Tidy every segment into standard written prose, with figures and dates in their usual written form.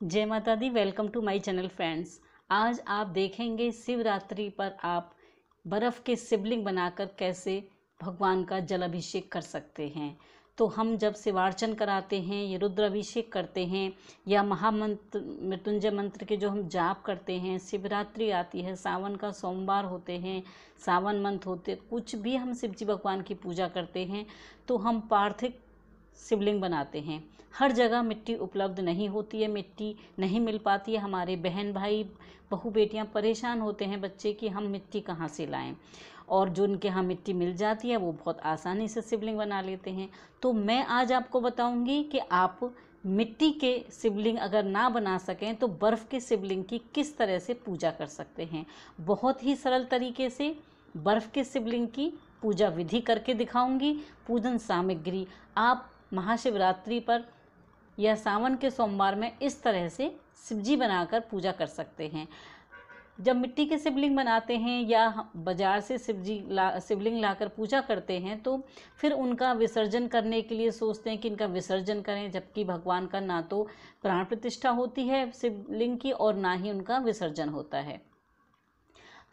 जय माता दी। Welcome to my channel friends. आज आप देखेंगे शिवरात्रि पर आप बर्फ़ के शिवलिंग बनाकर कैसे भगवान का जल अभिषेक कर सकते हैं। तो हम जब शिवार्चन कराते हैं, ये रुद्र अभिषेक करते हैं या महामंत्र मृत्युंजय मंत्र के जो हम जाप करते हैं, शिवरात्रि आती है, सावन का सोमवार होते हैं, सावन मंथ होते, कुछ भी हम शिव जी भगवान की पूजा करते हैं तो हम पार्थिव शिवलिंग बनाते हैं। हर जगह मिट्टी उपलब्ध नहीं होती है, मिट्टी नहीं मिल पाती है। हमारे बहन भाई बहू बेटियां परेशान होते हैं बच्चे कि हम मिट्टी कहाँ से लाएं, और जो उनके यहाँ मिट्टी मिल जाती है वो बहुत आसानी से शिवलिंग बना लेते हैं। तो मैं आज आपको बताऊंगी कि आप मिट्टी के शिवलिंग अगर ना बना सकें तो बर्फ़ के शिवलिंग की किस तरह से पूजा कर सकते हैं। बहुत ही सरल तरीके से बर्फ़ के शिवलिंग की पूजा विधि करके दिखाऊंगी। पूजन सामग्री आप महाशिवरात्रि पर या सावन के सोमवार में इस तरह से शिवजी बनाकर पूजा कर सकते हैं। जब मिट्टी के शिवलिंग बनाते हैं या बाज़ार से शिवलिंग लाकर पूजा करते हैं तो फिर उनका विसर्जन करने के लिए सोचते हैं कि इनका विसर्जन करें, जबकि भगवान का ना तो प्राण प्रतिष्ठा होती है शिवलिंग की और ना ही उनका विसर्जन होता है।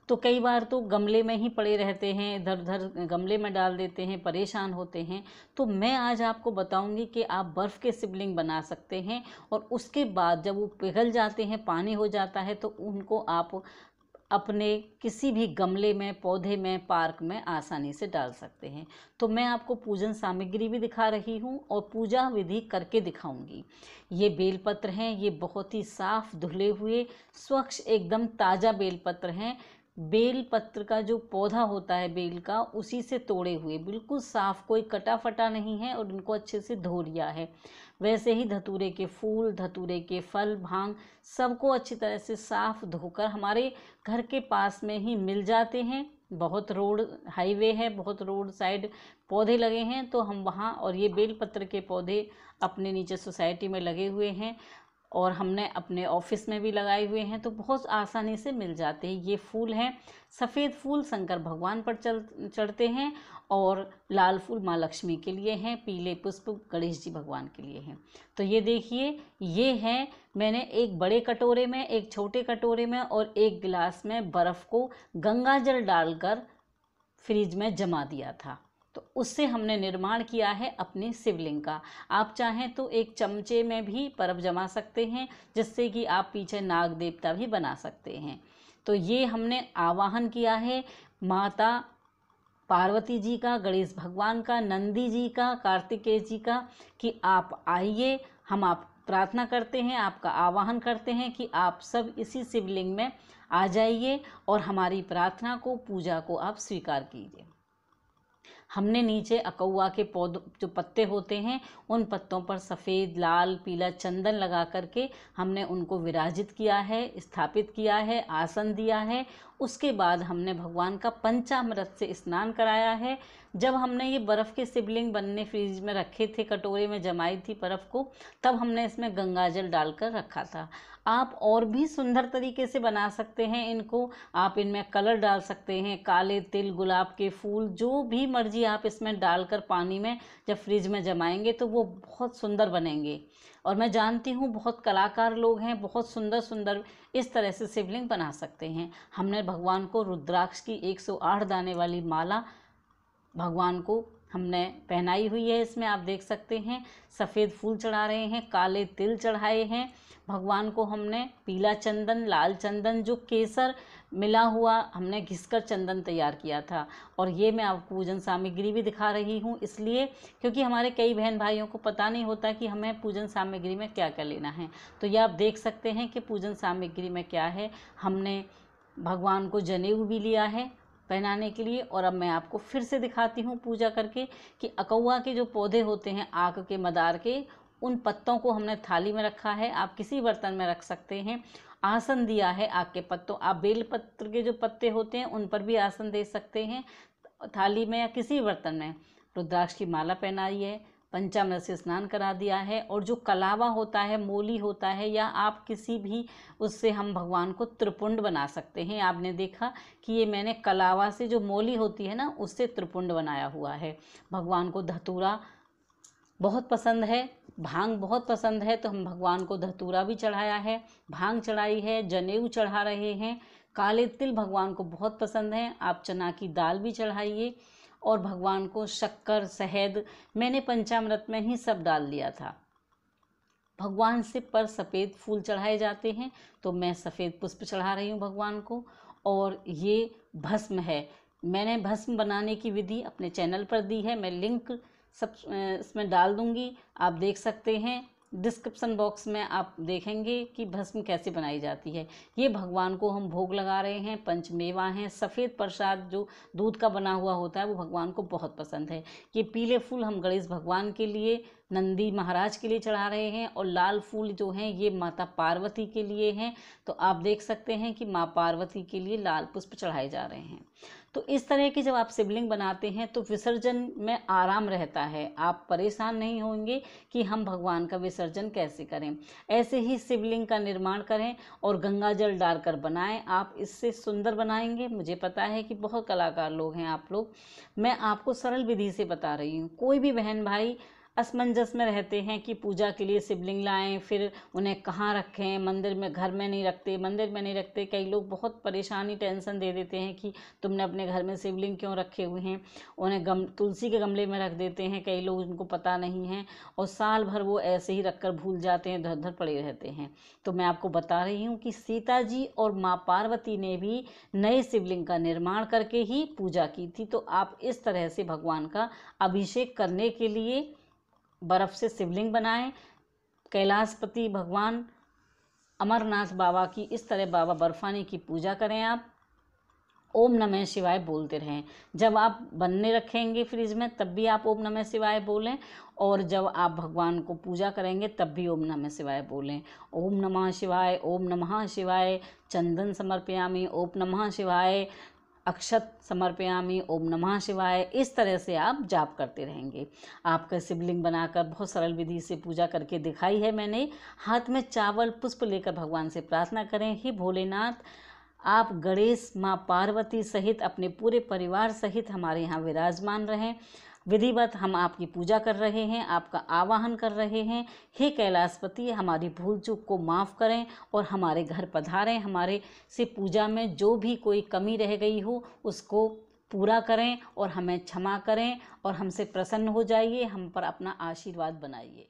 तो कई बार तो गमले में ही पड़े रहते हैं, इधर उधर गमले में डाल देते हैं, परेशान होते हैं। तो मैं आज आपको बताऊंगी कि आप बर्फ़ के शिवलिंग बना सकते हैं और उसके बाद जब वो पिघल जाते हैं, पानी हो जाता है, तो उनको आप अपने किसी भी गमले में, पौधे में, पार्क में आसानी से डाल सकते हैं। तो मैं आपको पूजन सामग्री भी दिखा रही हूँ और पूजा विधि करके दिखाऊंगी। ये बेलपत्र हैं, ये बहुत ही साफ धुले हुए स्वच्छ एकदम ताज़ा बेलपत्र हैं। बेल पत्र का जो पौधा होता है बेल का, उसी से तोड़े हुए, बिल्कुल साफ़, कोई कटा फटा नहीं है और इनको अच्छे से धो लिया है। वैसे ही धतूरे के फूल, धतूरे के फल, भांग सबको अच्छी तरह से साफ़ धोकर हमारे घर के पास में ही मिल जाते हैं। बहुत रोड हाईवे है, बहुत रोड साइड पौधे लगे हैं तो हम वहाँ, और ये बेल पत्र के पौधे अपने नीचे सोसाइटी में लगे हुए हैं और हमने अपने ऑफिस में भी लगाए हुए हैं, तो बहुत आसानी से मिल जाते हैं। ये फूल हैं, सफ़ेद फूल शंकर भगवान पर चढ़ते हैं और लाल फूल माँ लक्ष्मी के लिए हैं, पीले पुष्प गणेश जी भगवान के लिए हैं। तो ये देखिए, ये हैं, मैंने एक बड़े कटोरे में, एक छोटे कटोरे में और एक गिलास में बर्फ़ को गंगा जल डालकर फ्रिज में जमा दिया था। तो उससे हमने निर्माण किया है अपने शिवलिंग का। आप चाहें तो एक चमचे में भी बर्फ़ जमा सकते हैं, जिससे कि आप पीछे नाग देवता भी बना सकते हैं। तो ये हमने आवाहन किया है माता पार्वती जी का, गणेश भगवान का, नंदी जी का, कार्तिकेय जी का, कि आप आइए। हम आप प्रार्थना करते हैं, आपका आवाहन करते हैं कि आप सब इसी शिवलिंग में आ जाइए और हमारी प्रार्थना को, पूजा को आप स्वीकार कीजिए। हमने नीचे अकौआ के पौधों जो पत्ते होते हैं, उन पत्तों पर सफ़ेद, लाल, पीला चंदन लगा करके हमने उनको विराजित किया है, स्थापित किया है, आसन दिया है। उसके बाद हमने भगवान का पंचामृत से स्नान कराया है। जब हमने ये बर्फ़ के शिवलिंग बनने फ्रिज में रखे थे, कटोरे में जमाई थी बर्फ़ को, तब हमने इसमें गंगाजल डालकर रखा था। आप और भी सुंदर तरीके से बना सकते हैं इनको। आप इनमें कलर डाल सकते हैं, काले तिल, गुलाब के फूल, जो भी मर्जी आप इसमें डालकर पानी में जब फ्रिज में जमाएंगे तो वो बहुत सुंदर बनेंगे। और मैं जानती हूँ बहुत कलाकार लोग हैं, बहुत सुंदर सुंदर इस तरह से शिवलिंग बना सकते हैं। हमने भगवान को रुद्राक्ष की 108 दाने वाली माला भगवान को हमने पहनाई हुई है। इसमें आप देख सकते हैं सफ़ेद फूल चढ़ा रहे हैं, काले तिल चढ़ाए हैं। भगवान को हमने पीला चंदन, लाल चंदन, जो केसर मिला हुआ हमने घिसकर चंदन तैयार किया था। और ये मैं आपको पूजन सामग्री भी दिखा रही हूँ, इसलिए क्योंकि हमारे कई बहन भाइयों को पता नहीं होता कि हमें पूजन सामग्री में क्या क्या लेना है। तो ये आप देख सकते हैं कि पूजन सामग्री में क्या है। हमने भगवान को जनेऊ भी लिया है पहनाने के लिए। और अब मैं आपको फिर से दिखाती हूँ पूजा करके कि अकौआ के जो पौधे होते हैं, आक के, मदार के, उन पत्तों को हमने थाली में रखा है। आप किसी बर्तन में रख सकते हैं। आसन दिया है आक के पत्तों, आप बेल पत्र के जो पत्ते होते हैं उन पर भी आसन दे सकते हैं, थाली में या किसी बर्तन में। रुद्राक्ष की माला पहनाई है, पंचामृत से स्नान करा दिया है। और जो कलावा होता है, मोली होता है, या आप किसी भी उससे हम भगवान को त्रिपुंड बना सकते हैं। आपने देखा कि ये मैंने कलावा से, जो मोली होती है ना, उससे त्रिपुंड बनाया हुआ है। भगवान को धतूरा बहुत पसंद है, भांग बहुत पसंद है तो हम भगवान को धतूरा भी चढ़ाया है, भांग चढ़ाई है, जनेऊ चढ़ा रहे हैं। काले तिल भगवान को बहुत पसंद है, आप चना की दाल भी चढ़ाइए। और भगवान को शक्कर, शहद, मैंने पंचामृत में ही सब डाल लिया था। भगवान से पर सफ़ेद फूल चढ़ाए जाते हैं तो मैं सफ़ेद पुष्प चढ़ा रही हूँ भगवान को। और ये भस्म है, मैंने भस्म बनाने की विधि अपने चैनल पर दी है, मैं लिंक सब इसमें डाल दूँगी, आप देख सकते हैं। डिस्क्रिप्शन बॉक्स में आप देखेंगे कि भस्म कैसे बनाई जाती है। ये भगवान को हम भोग लगा रहे हैं, पंचमेवा हैं। सफ़ेद प्रसाद जो दूध का बना हुआ होता है वो भगवान को बहुत पसंद है। ये पीले फूल हम गणेश भगवान के लिए, नंदी महाराज के लिए चढ़ा रहे हैं, और लाल फूल जो हैं ये माता पार्वती के लिए हैं। तो आप देख सकते हैं कि माँ पार्वती के लिए लाल पुष्प चढ़ाए जा रहे हैं। तो इस तरह की जब आप शिवलिंग बनाते हैं तो विसर्जन में आराम रहता है, आप परेशान नहीं होंगे कि हम भगवान का विसर्जन कैसे करें। ऐसे ही शिवलिंग का निर्माण करें और गंगा जल डालकर बनाएं, आप इससे सुंदर बनाएंगे। मुझे पता है कि बहुत कलाकार लोग हैं आप लोग, मैं आपको सरल विधि से बता रही हूँ। कोई भी बहन भाई असमंजस में रहते हैं कि पूजा के लिए शिवलिंग लाएं, फिर उन्हें कहाँ रखें, मंदिर में, घर में नहीं रखते, मंदिर में नहीं रखते। कई लोग बहुत परेशानी, टेंशन दे देते हैं कि तुमने अपने घर में शिवलिंग क्यों रखे हुए हैं। उन्हें तुलसी के गमले में रख देते हैं, कई लोग उनको पता नहीं है, और साल भर वो ऐसे ही रख कर भूल जाते हैं, इधर उधर पड़े रहते हैं। तो मैं आपको बता रही हूँ कि सीता जी और माँ पार्वती ने भी नए शिवलिंग का निर्माण करके ही पूजा की थी। तो आप इस तरह से भगवान का अभिषेक करने के लिए बर्फ़ से शिवलिंग बनाएं। कैलाशपति भगवान अमरनाथ बाबा की इस तरह बाबा बर्फानी की पूजा करें। आप ओम नमः शिवाय बोलते रहें। जब आप बनने रखेंगे फ्रिज में तब भी आप ओम नमः शिवाय बोलें, और जब आप भगवान को पूजा करेंगे तब भी ओम नमः शिवाय बोलें। ओम नमः शिवाय, ओम नमः शिवाय, चंदन समर्पयामि, ओम नमः शिवाय, अक्षत समर्पयामि, ओम नमः शिवाय। इस तरह से आप जाप करते रहेंगे। आपका शिवलिंग बनाकर बहुत सरल विधि से पूजा करके दिखाई है मैंने। हाथ में चावल पुष्प लेकर भगवान से प्रार्थना करें, हे भोलेनाथ, आप गणेश, माँ पार्वती सहित अपने पूरे परिवार सहित हमारे यहाँ विराजमान रहें। विधिवत हम आपकी पूजा कर रहे हैं, आपका आवाहन कर रहे हैं। हे कैलाशपति, हमारी भूल चूक को माफ़ करें और हमारे घर पधारें। हमारे से पूजा में जो भी कोई कमी रह गई हो उसको पूरा करें और हमें क्षमा करें, और हमसे प्रसन्न हो जाइए, हम पर अपना आशीर्वाद बनाइए।